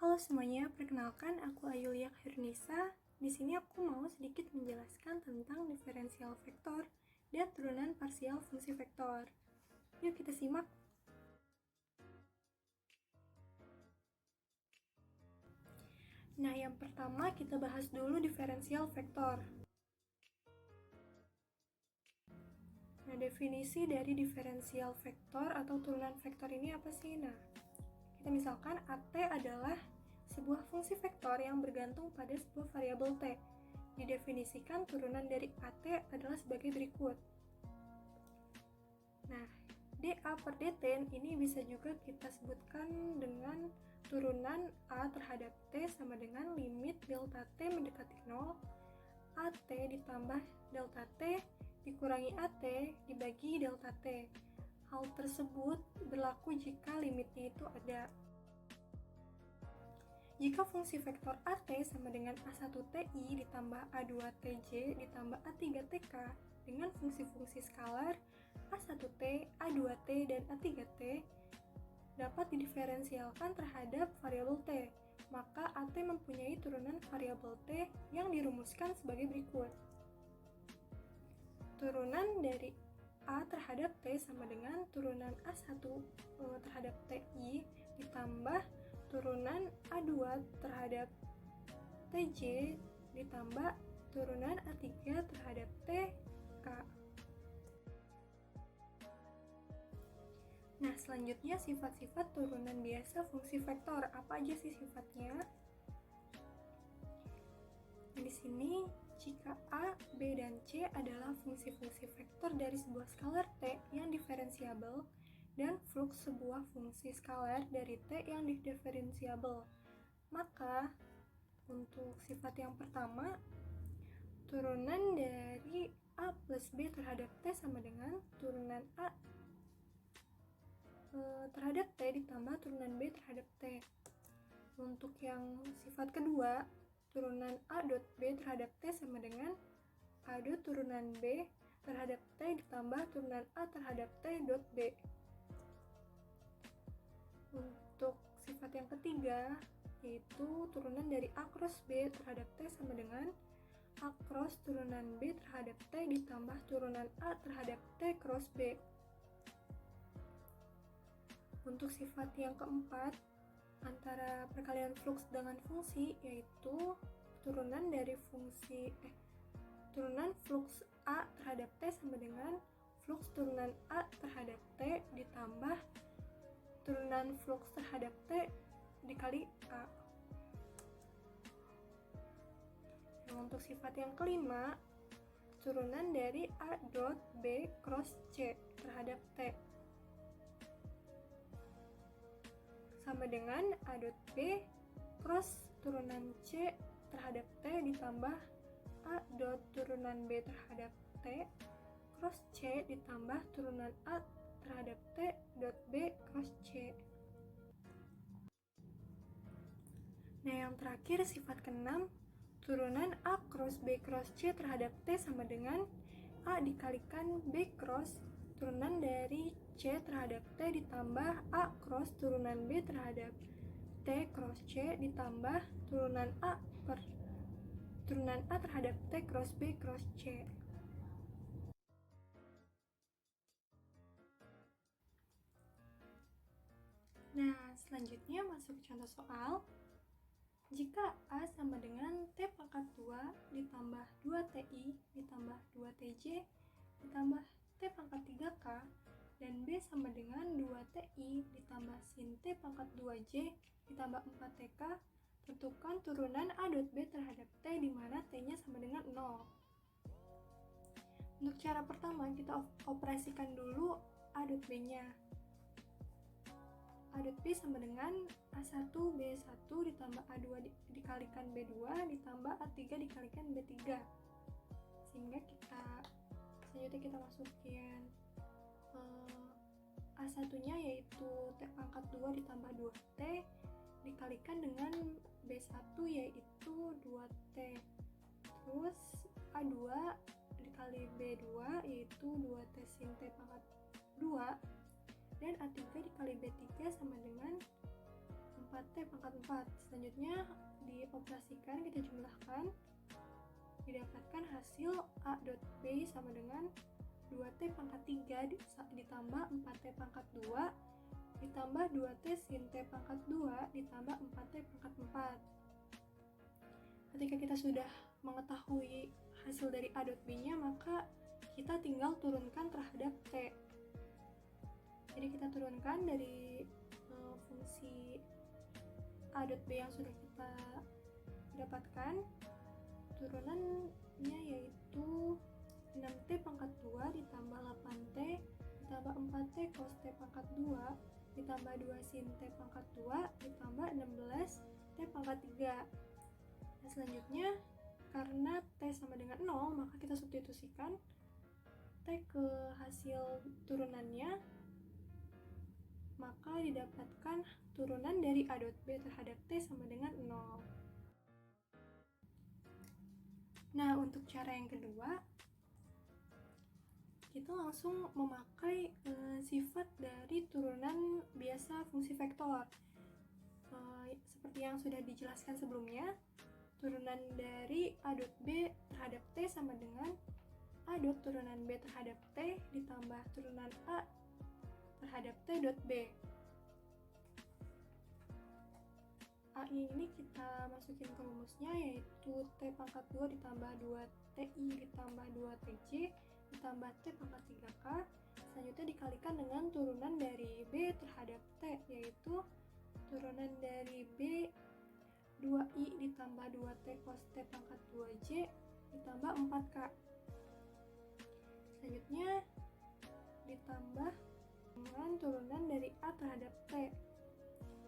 Halo semuanya, perkenalkan aku Ayulia Khairunisa. Di sini aku mau sedikit menjelaskan tentang diferensial vektor dan turunan parsial fungsi vektor. Yuk kita simak. Nah, yang pertama kita bahas dulu diferensial vektor. Nah, definisi dari diferensial vektor atau turunan vektor ini apa sih? Nah, kita misalkan AT adalah sebuah fungsi vektor yang bergantung pada sebuah variabel T. Didefinisikan turunan dari AT adalah sebagai berikut. Nah, dA per dt ini bisa juga kita sebutkan dengan turunan A terhadap T sama dengan limit delta T mendekati 0, AT ditambah delta T dikurangi AT dibagi delta T. Hal tersebut berlaku jika limitnya itu ada. Jika fungsi vektor AT sama dengan A1TI ditambah A2TJ ditambah A3TK dengan fungsi-fungsi skalar A1T, A2T, dan A3T dapat didiferensialkan terhadap variabel T, maka AT mempunyai turunan variabel T yang dirumuskan sebagai berikut. Turunan dari A terhadap T sama dengan turunan A1 terhadap TI ditambah turunan A2 terhadap TJ ditambah turunan A3 terhadap TK. Nah, selanjutnya sifat-sifat turunan biasa fungsi vektor. Apa aja sih sifatnya? Nah, di sini jika A, B, dan C adalah fungsi-fungsi vektor dari sebuah skalar T yang diferensiabel dan flux sebuah fungsi skalar dari T yang diferensiabel, maka untuk sifat yang pertama, turunan dari A plus B terhadap T sama dengan turunan A terhadap T ditambah turunan B terhadap T. Untuk yang sifat kedua, turunan A dot B terhadap T sama dengan A dot turunan B terhadap T ditambah turunan A terhadap T dot B. Untuk sifat yang ketiga, yaitu turunan dari A cross B terhadap T sama dengan A cross turunan B terhadap T ditambah turunan A terhadap T cross B. Untuk sifat yang keempat, antara perkalian flux dengan fungsi, yaitu turunan dari turunan flux A terhadap T sama dengan flux turunan A terhadap T ditambah turunan flux terhadap T dikali A. Nah, untuk sifat yang kelima, turunan dari A dot B cross C terhadap T sama dengan A dot B cross turunan C terhadap T ditambah A dot turunan B terhadap T cross C ditambah turunan A terhadap T dot B cross C. Nah, yang terakhir sifat keenam, turunan A cross B cross C terhadap T sama dengan A dikalikan B cross turunan dari C terhadap T ditambah A cross turunan B terhadap T cross C ditambah turunan A terhadap T cross B cross C. Nah, selanjutnya masuk contoh soal. Jika A sama dengan T pangkat 2 ditambah 2TI ditambah 2TJ ditambah T pangkat 3K dan B sama dengan 2TI ditambah sin T pangkat 2J ditambah 4TK, tentukan turunan A dot B terhadap T di mana T-nya sama dengan 0. Untuk cara pertama, kita operasikan dulu A dot B-nya. A dot B sama dengan A1 B1 ditambah A2 dikalikan B2 ditambah A3 dikalikan B3. Sehingga selanjutnya kita masukin A1-nya yaitu T pangkat 2 ditambah 2T dikalikan dengan B1 yaitu 2T. Terus A2 dikali B2 yaitu 2T sin T pangkat 2 dan A3 dikali B3 sama dengan 4 4T pangkat 4. Selanjutnya dioperasikan, kita jumlahkan, didapatkan hasil A dot B sama dengan 2T pangkat 3 ditambah 4T pangkat 2 ditambah 2T sin T pangkat 2 ditambah 4T pangkat 4. Ketika kita sudah mengetahui hasil dari A dot B nya, maka kita tinggal turunkan terhadap T. Jadi kita turunkan dari fungsi A dot B yang sudah kita dapatkan, turunannya yaitu 6T pangkat 2 ditambah 8T ditambah 4T cos T pangkat 2 ditambah 2 sin T pangkat 2 ditambah 16T pangkat 3. Nah, selanjutnya karena T sama dengan 0, maka kita substitusikan T ke hasil turunannya, maka didapatkan turunan dari A dot B terhadap T sama dengan 0. Nah, untuk cara yang kedua, kita langsung memakai sifat dari turunan biasa fungsi vektor. Seperti yang sudah dijelaskan sebelumnya, turunan dari A dot B terhadap T sama dengan A dot turunan B terhadap T ditambah turunan A terhadap T dot B. A ini kita masukin ke rumusnya, yaitu T pangkat 2 ditambah 2TI ditambah 2TJ ditambah T pangkat 3K. Selanjutnya dikalikan dengan turunan dari B terhadap T, yaitu turunan dari B 2I ditambah 2T cos T pangkat 2J ditambah 4K. Selanjutnya ditambah dengan turunan dari A terhadap T,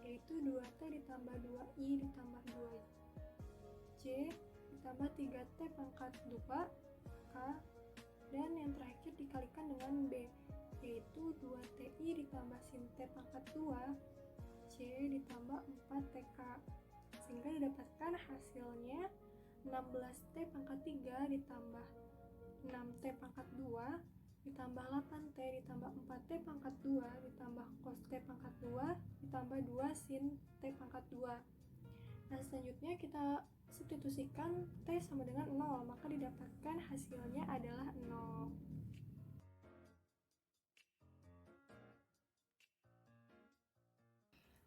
yaitu 2T ditambah 2I ditambah 2J ditambah 3T pangkat 2K, dan yang terakhir dikalikan dengan B, yaitu 2TI ditambah sin T pangkat 2J ditambah 4TK, sehingga didapatkan hasilnya 16T pangkat 3 ditambah 6T pangkat 2 ditambah 8T ditambah 4T pangkat 2 ditambah cos T pangkat 2 ditambah 2 sin T pangkat 2. Nah, selanjutnya kita substitusikan T sama dengan 0, maka didapatkan hasilnya adalah 0.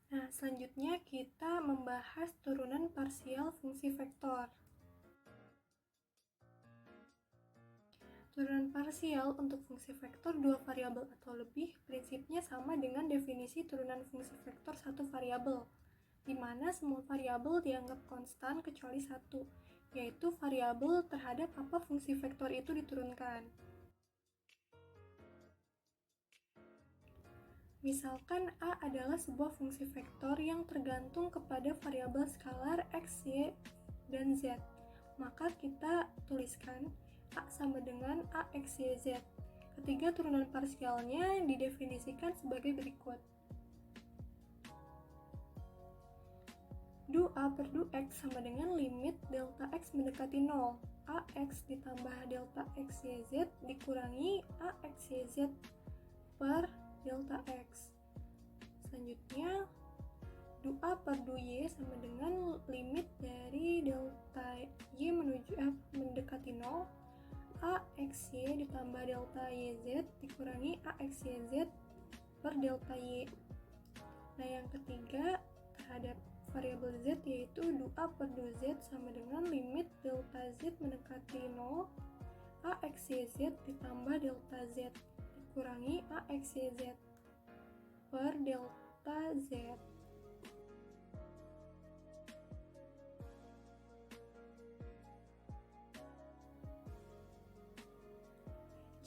Nah, selanjutnya kita membahas turunan parsial fungsi vektor. Turunan parsial untuk fungsi vektor dua variabel atau lebih prinsipnya sama dengan definisi turunan fungsi vektor satu variabel, di mana semua variabel dianggap konstan kecuali satu, yaitu variabel terhadap apa fungsi vektor itu diturunkan. Misalkan A adalah sebuah fungsi vektor yang tergantung kepada variabel skalar X, Y, dan Z, maka kita tuliskan A sama dengan AX, Y, Z. Ketiga turunan parsialnya didefinisikan sebagai berikut. Du A per du X sama dengan limit delta X mendekati 0. AX ditambah delta X, Y, Z dikurangi AX, Y, Z per delta X. Selanjutnya, du A per du Y sama dengan limit dari delta Y mendekati 0. AXY ditambah delta YZ dikurangi AXYZ per delta Y. Nah, yang ketiga terhadap variabel Z, yaitu du A per du Z sama dengan limit delta Z mendekati 0. AXYZ ditambah delta Z dikurangi AXYZ per delta Z.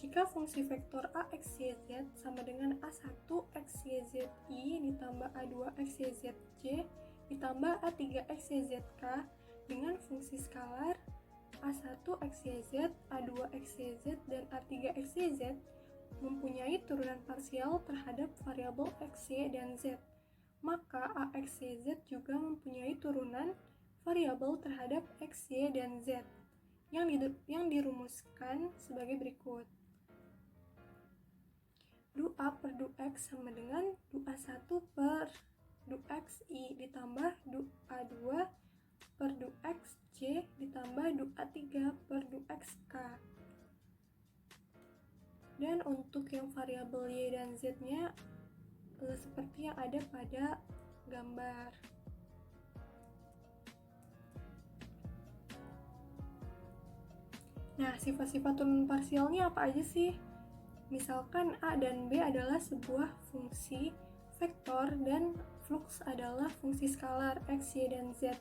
Jika fungsi vektor AXYZ sama dengan A1 XYZI ditambah A2 XYZJ ditambah A3 XYZK dengan fungsi skalar A1 XYZ, A2 XYZ, dan A3 XYZ mempunyai turunan parsial terhadap variabel X, Y, dan Z, maka AXYZ juga mempunyai turunan variabel terhadap X, Y, dan Z yang dirumuskan sebagai berikut. Du A per du X sama dengan du A1 per du X I ditambah du A2 per du X J ditambah du A3 per du X K. Dan untuk yang variabel Y dan Z-nya seperti yang ada pada gambar. Nah, sifat-sifat turunan parsialnya apa aja sih? Misalkan A dan B adalah sebuah fungsi vektor dan flux adalah fungsi skalar X, Y, dan Z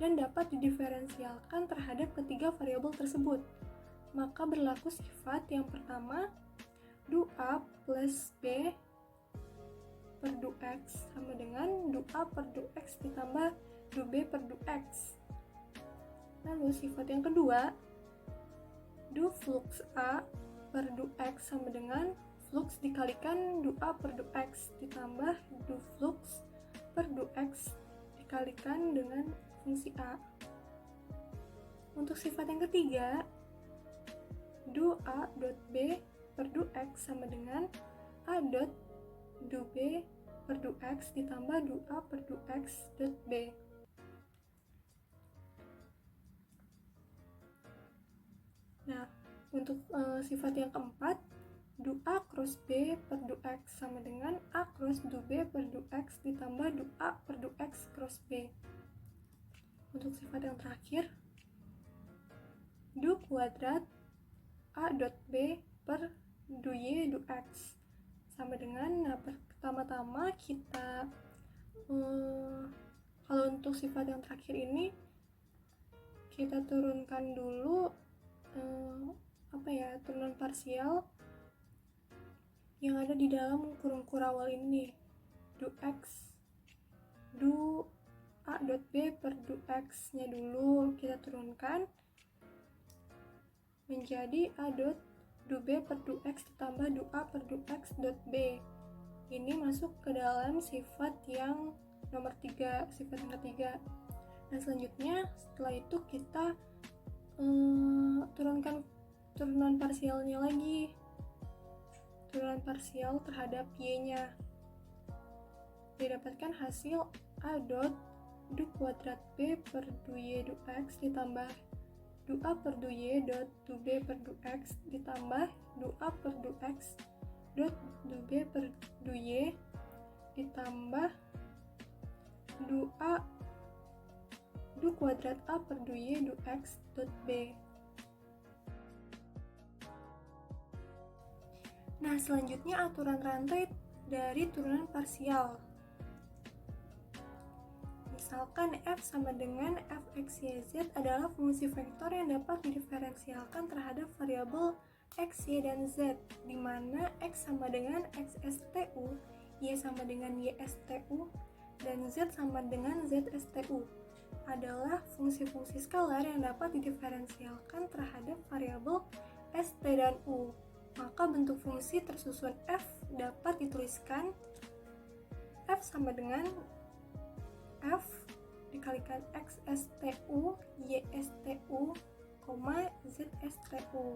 dan dapat didiferensialkan terhadap ketiga variabel tersebut. Maka berlaku sifat yang pertama, du A plus B per du X sama dengan du A per du X ditambah du B per du X. Lalu sifat yang kedua, du flux A per du X sama dengan flux dikalikan du A per du X ditambah du flux per du X dikalikan dengan fungsi A. Untuk sifat yang ketiga, du A dot B per du X sama dengan A dot du B per du X ditambah du A per du X dot B. Nah, untuk sifat yang keempat, du A cross B per du X sama dengan A cross du B per du X ditambah du A per du X cross B. Untuk sifat yang terakhir, du kuadrat A dot B per du Y du X sama dengan, nah pertama-tama kita kalau untuk sifat yang terakhir ini kita turunkan dulu turunan parsial yang ada di dalam kurung kurawal ini. Du X, du A dot B per du X nya dulu kita turunkan menjadi A dot du B per du X ditambah du A per du X dot B. Ini masuk ke dalam sifat yang nomor 3, sifat yang ketiga. Nah, selanjutnya setelah itu kita turunkan turunan parsialnya lagi, turunan parsial terhadap Y-nya. Didapatkan hasil A dot du kuadrat B per du Y du X ditambah du A per du Y dot du B per du X ditambah du A per du X dot du B per du Y ditambah du A du kuadrat A per du Y du X dot B. Nah, selanjutnya aturan rantai dari turunan parsial. Misalkan F sama dengan Fx,y,z adalah fungsi vektor yang dapat didiferensialkan terhadap variabel x, y, dan z, di mana x sama dengan xSTU, y sama dengan ySTU, dan z sama dengan zSTU adalah fungsi-fungsi skalar yang dapat didiferensialkan terhadap variabel st dan u. Maka bentuk fungsi tersusun f dapat dituliskan f sama dengan f dikalikan xSTU, ySTU, zSTU.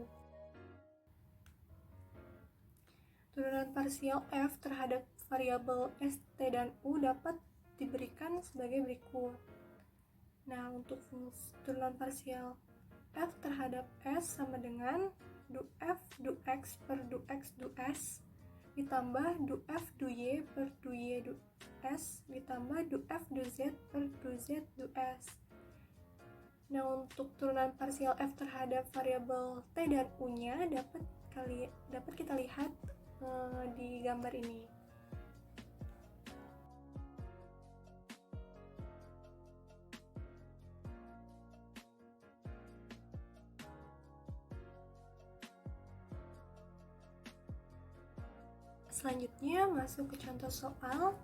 Turunan parsial f terhadap variabel st dan u dapat diberikan sebagai berikut. Nah, untuk turunan parsial f terhadap s sama dengan du f du x per du x du s ditambah du f du y per du y du s ditambah du f du z per du z du s. Nah, untuk turunan parsial f terhadap variabel t dan u-nya dapat kita lihat di gambar ini. Selanjutnya masuk ke contoh soal.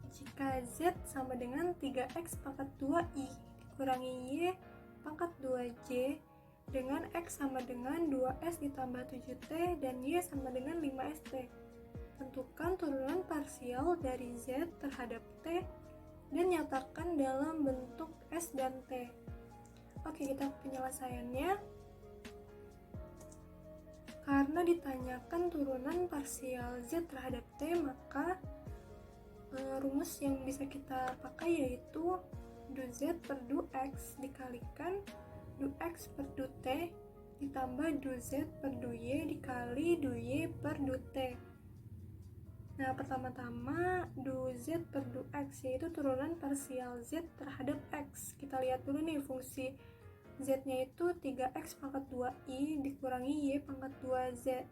Jika Z sama dengan 3x pangkat 2i dikurangi y pangkat 2j dengan x sama dengan 2s ditambah 7t dan y sama dengan 5st. Tentukan turunan parsial dari Z terhadap t dan nyatakan dalam bentuk s dan t. Oke, kita penyelesaiannya. Karena ditanyakan turunan parsial Z terhadap T, maka rumus yang bisa kita pakai yaitu du z per du x dikalikan du x per du t ditambah du z per du y dikali du y per du t. Nah, pertama-tama du z per du x yaitu turunan parsial z terhadap x. Kita lihat dulu nih fungsi z-nya itu 3x pangkat 2i dikurangi y pangkat 2z.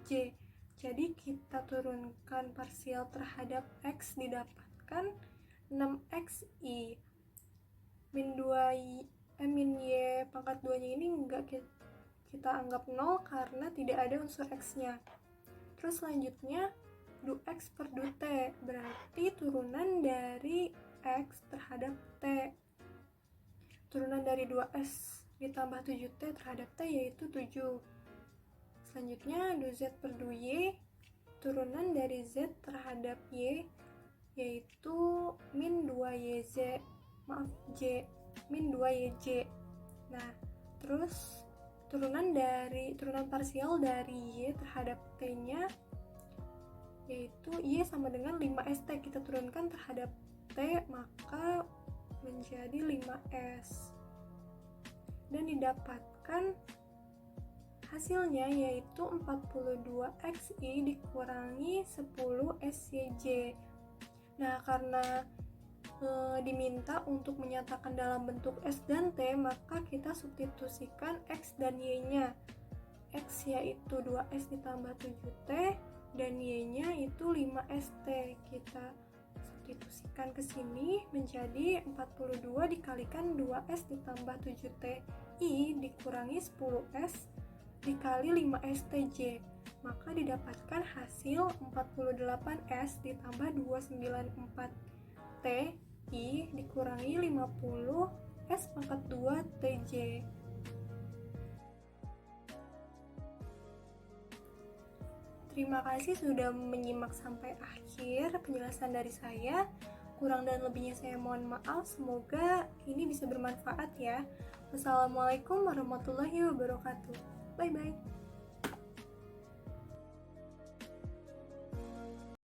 J. Jadi kita turunkan parsial terhadap x didapatkan 6xi min 2y min y pangkat 2-nya ini enggak kita anggap 0 karena tidak ada unsur x-nya. Terus selanjutnya du x per du t berarti turunan dari x terhadap t. Turunan dari 2s ditambah 7t terhadap t yaitu 7. Selanjutnya du z per du y turunan dari z terhadap y yaitu min 2yz j min 2yj. Nah, terus turunan parsial dari y terhadap t-nya yaitu y sama dengan 5st, kita turunkan terhadap t maka menjadi 5s dan didapatkan hasilnya yaitu 42xi dikurangi 10syj. Nah, karena diminta untuk menyatakan dalam bentuk S dan T, maka kita substitusikan X dan Y-nya. X yaitu 2S ditambah 7T dan Y-nya itu 5ST. Kita substitusikan ke sini menjadi 42 dikalikan 2S ditambah 7T I dikurangi 10S dikali 5STJ. Maka didapatkan hasil 48S ditambah 294T I dikurangi 50 S pangkat 2 TJ. Terima kasih sudah menyimak sampai akhir penjelasan dari saya. Kurang dan lebihnya saya mohon maaf. Semoga ini bisa bermanfaat ya. Wassalamualaikum warahmatullahi wabarakatuh. Bye bye.